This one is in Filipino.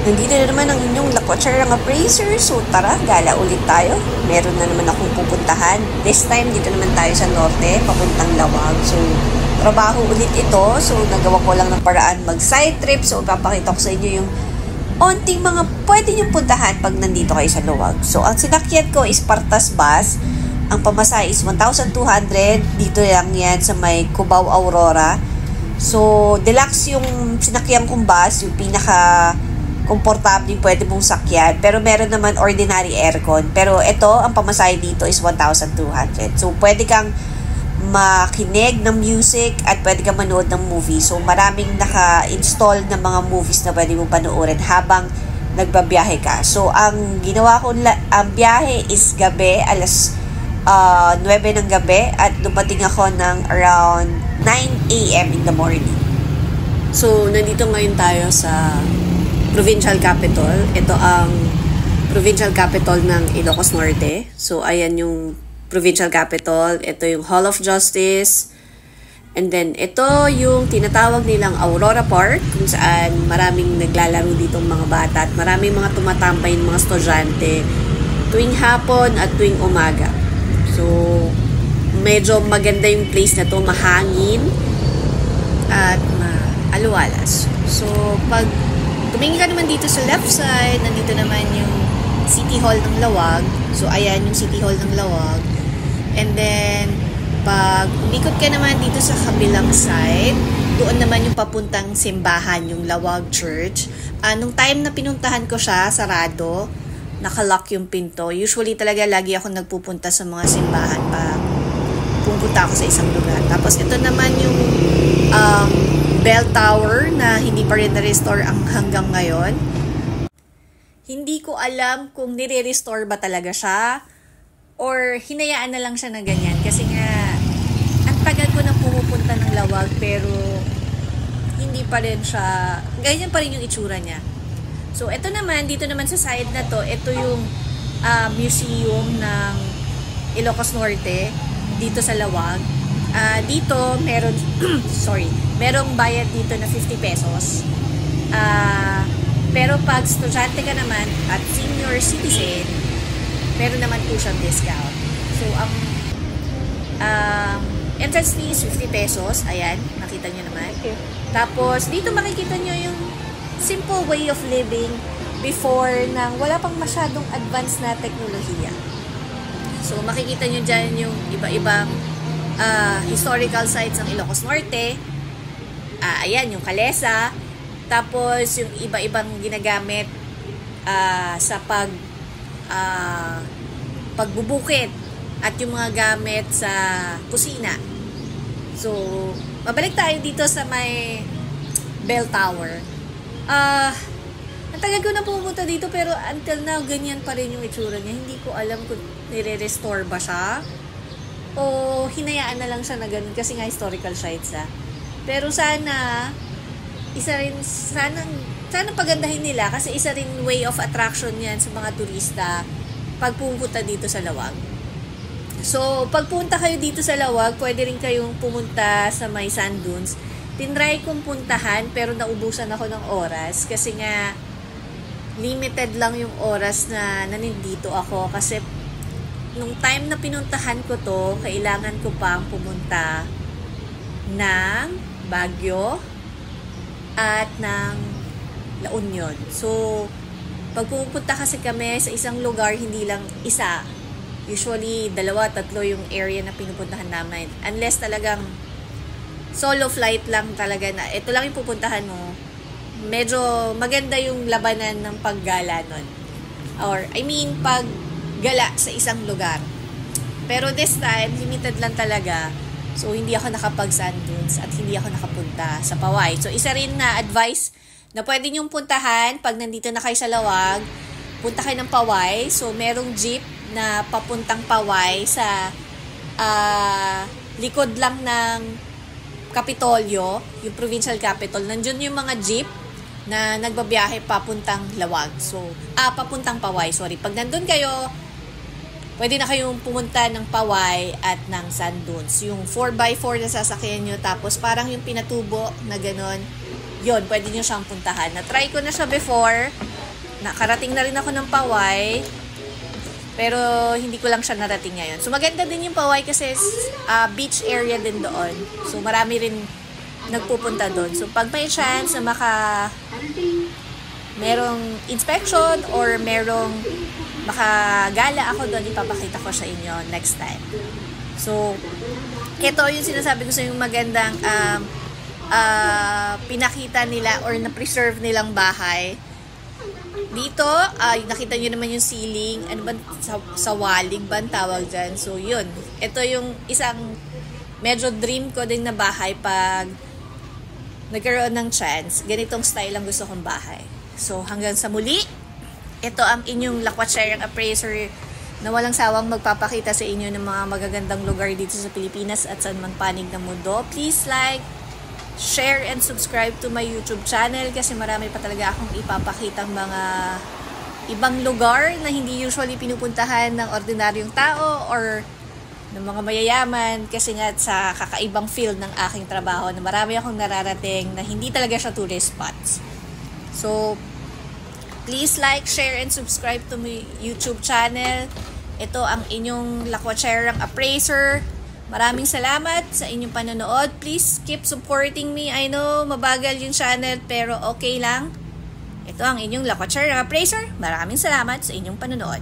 Nandito na naman ang inyong Lakotsarang Appraiser. So tara, gala ulit tayo. Meron na naman akong pupuntahan. This time, dito naman tayo sa norte, papuntang Lawag. So, trabaho ulit ito. So, nagawa ko lang ng paraan mag-side trip. So, ipapakita ko sa inyo yung onting mga pwede niyong puntahan pag nandito kayo sa Lawag. So, ang sinakyan ko is Partas Bus. Ang pamasahe is 1,200. Dito lang yan sa may Cubao, Aurora. So, deluxe yung sinakyan kong bus, yung pinaka komportable yung pwede mong sakyan. Pero meron naman ordinary aircon. Pero ito, ang pamasahe dito is 1,200. So, pwede kang makinig ng music at pwede kang manood ng movie. So, maraming naka-install na mga movies na pwede mong panoorin habang nagbabiyahe ka. So, ang ginawa ko, ang biyahe is gabi, alas 9 ng gabi at dumating ako ng around 9 a.m. in the morning. So, nandito ngayon tayo sa provincial capital. Ito ang provincial capital ng Ilocos Norte. So, ayan yung provincial capital. Ito yung Hall of Justice. And then, ito yung tinatawag nilang Aurora Park kung saan maraming naglalaro ditong mga bata at maraming mga tumatambay ng mga estudyante tuwing hapon at tuwing umaga. So, medyo maganda yung place na to, mahangin at maaluwalas. So, pag tumingin ka naman dito sa left side, nandito naman yung City Hall ng Lawag. So, ayan yung City Hall ng Lawag. And then, pag umikot ka naman dito sa kabilang side, doon naman yung papuntang simbahan, yung Lawag Church. Nung time na pinuntahan ko siya, sarado, nakalock yung pinto. Usually talaga lagi ako nagpupunta sa mga simbahan pa pupunta ako sa isang lugar. Tapos ito naman yung bell tower na hindi pa rin na-restore hanggang ngayon. Hindi ko alam kung nire-restore ba talaga siya or hinayaan na lang siya na ganyan. Kasi nga, ang tagal ko nang pumupunta ng Lawag pero hindi pa rin siya, ganyan pa rin yung itsura niya. So, ito naman, dito naman sa side na to, ito yung museum ng Ilocos Norte dito sa Lawag. Dito, meron, merong bayad dito na 50 pesos. Pero pag estudyante ka naman at senior citizen, meron naman po siyang discount. So, ang entrance fee is 50 pesos. Ayan, nakita nyo naman. Okay. Tapos, dito makikita nyo yung simple way of living before nang wala pang masyadong advanced na teknolohiya. So, makikita nyo dyan yung iba-ibang historical sites ng Ilocos Norte. Ayan, yung Kalesa. Tapos, yung iba-ibang ginagamit sa pagbubukid at yung mga gamit sa kusina. So, mabalik tayo dito sa may bell tower. Ang tagal ko na pumunta dito pero until now, ganyan pa rin yung itsura niya. Hindi ko alam kung nire-restore ba siya o hinayaan na lang siya na ganun kasi nga historical sites Pero sana pagandahin nila kasi isa rin way of attraction yan sa mga turista pag pumunta dito sa Lawag. So, pag punta kayo dito sa Lawag, pwede rin kayong pumunta sa may sand dunes. Tinry kong puntahan pero naubusan ako ng oras kasi nga limited lang yung oras na nandito ako kasi nung time na pinuntahan ko to, kailangan ko pang pumunta ng Baguio at ng La Union. So, pag pupunta kasi kami sa isang lugar, hindi lang isa. Usually, 2, 3 yung area na pinupuntahan namin. Unless talagang solo flight lang talaga na ito lang yung pupuntahan mo, medyo maganda yung labanan ng paggala nun. Or, paggala sa isang lugar. Pero this time, limited lang talaga. So, hindi ako nakapag-sand dunes at hindi ako nakapunta sa Paway. So, isa rin na advice na pwede nyong puntahan pag nandito na kayo sa Lawag, punta kayo ng Paway. So, merong jeep na papuntang Paway sa likod lang ng Kapitolyo, yung provincial capital. Nandiyon yung mga jeep na nagbabiyahe papuntang Lawag. So, papuntang Paway, sorry. Pag nandun kayo, pwede na kayong pumunta ng Paway at ng sand dunes. Yung 4x4 na sasakyan nyo, tapos parang yung pinatubo na ganon, yun, pwede nyo siyang puntahan. Na-try ko na siya before, nakarating na rin ako ng Paway. Pero hindi ko lang siya narating ngayon. So maganda din yung Paway kasi beach area din doon. So marami rin nagpupunta doon. So pag may chance na merong inspection or merong makagala ako doon, ipapakita ko sa inyo next time. So ito yung sinasabi ko sa yung magandang pinakita nila or na-preserve nilang bahay. Dito, nakita nyo naman yung ceiling. Ano ba? Sa walig ba ang tawag dyan? So, yun. Ito yung isang medyo dream ko din na bahay pag nagkaroon ng chance. Ganitong style ang gusto kong bahay. So, hanggang sa muli, ito ang inyong Lakwatserang Appraiser na walang sawang magpapakita sa inyo ng mga magagandang lugar dito sa Pilipinas at saan man panig ng mundo. Please like, share and subscribe to my YouTube channel kasi marami pa talaga akong ipapakitang mga ibang lugar na hindi usually pinupuntahan ng ordinaryong tao or ng mga mayayaman kasi nga sa kakaibang field ng aking trabaho na marami akong nararating na hindi talaga siya tourist spots. So, please like, share, and subscribe to my YouTube channel. Ito ang inyong Lakwatserang Appraiser. Maraming salamat sa inyong panonood. Please keep supporting me. I know, mabagal yung channel, pero okay lang. Ito ang inyong Lakwatserang Appraiser. Maraming salamat sa inyong panonood.